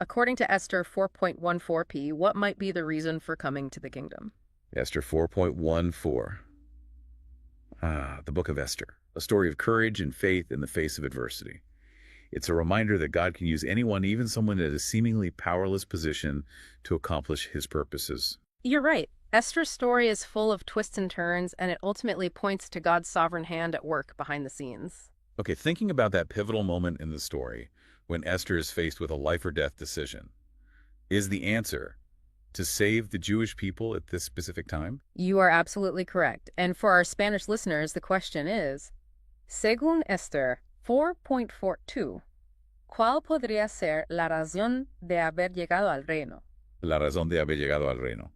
According to Esther 4.14p, what might be the reason for coming to the kingdom? Esther 4.14. The Book of Esther, a story of courage and faith in the face of adversity. It's a reminder that God can use anyone, even someone in a seemingly powerless position, to accomplish his purposes. You're right. Esther's story is full of twists and turns, and it ultimately points to God's sovereign hand at work behind the scenes. Okay, thinking about that pivotal moment in the story, when Esther is faced with a life or death decision, is the answer to save the Jewish people at this specific time? You are absolutely correct. And for our Spanish listeners, the question is, según Esther 4.42, ¿cuál podría ser la razón de haber llegado al reino? La razón de haber llegado al reino.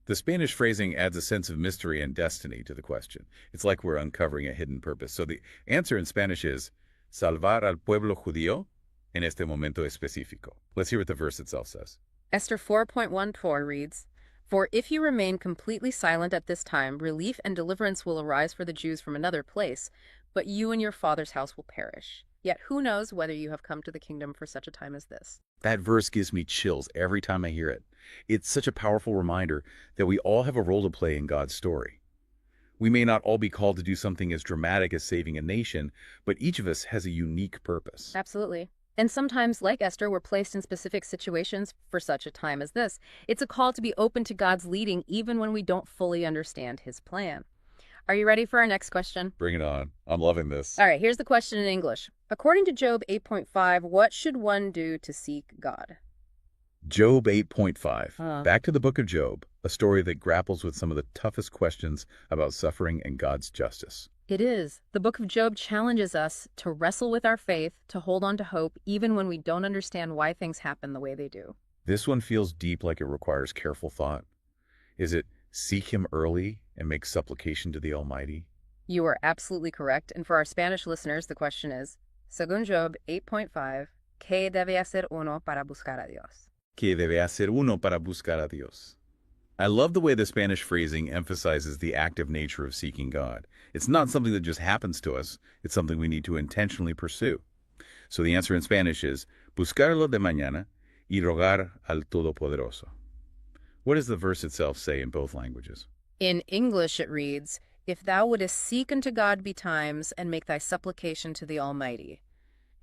The Spanish phrasing adds a sense of mystery and destiny to the question. It's like we're uncovering a hidden purpose. So the answer in Spanish is, salvar al pueblo judío en este momento específico. Let's hear what the verse itself says. Esther 4.14 reads, "For if you remain completely silent at this time, relief and deliverance will arise for the Jews from another place, but you and your father's house will perish. Yet who knows whether you have come to the kingdom for such a time as this?" That verse gives me chills every time I hear it. It's such a powerful reminder that we all have a role to play in God's story. We may not all be called to do something as dramatic as saving a nation, but each of us has a unique purpose. Absolutely. And sometimes, like Esther, we're placed in specific situations for such a time as this. It's a call to be open to God's leading even when we don't fully understand his plan. Are you ready for our next question? Bring it on. I'm loving this. All right, here's the question in English. According to Job 8.5, what should one do to seek God? Job 8.5. Huh. Back to the book of Job, a story that grapples with some of the toughest questions about suffering and God's justice. It is. The book of Job challenges us to wrestle with our faith, to hold on to hope, even when we don't understand why things happen the way they do. This one feels deep, like it requires careful thought. Is it seek him early and make supplication to the Almighty? You are absolutely correct. And for our Spanish listeners, the question is, según Job 8.5, ¿qué debe hacer uno para buscar a Dios? ¿Qué debe hacer uno para buscar a Dios? I love the way the Spanish phrasing emphasizes the active nature of seeking God. It's not something that just happens to us. It's something we need to intentionally pursue. So the answer in Spanish is, buscarlo de mañana y rogar al Todopoderoso. What does the verse itself say in both languages? In English it reads, "If thou wouldest seek unto God betimes, and make thy supplication to the Almighty."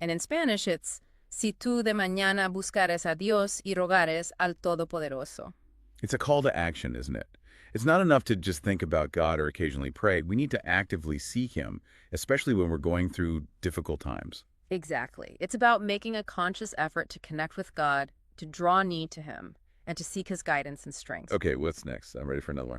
And in Spanish it's, "Si tú de mañana buscares a Dios y rogares al Todopoderoso." It's a call to action, isn't it? It's not enough to just think about God or occasionally pray. We need to actively seek him, especially when we're going through difficult times. Exactly. It's about making a conscious effort to connect with God, to draw near to him, and to seek his guidance and strength. Okay, what's next? I'm ready for another one.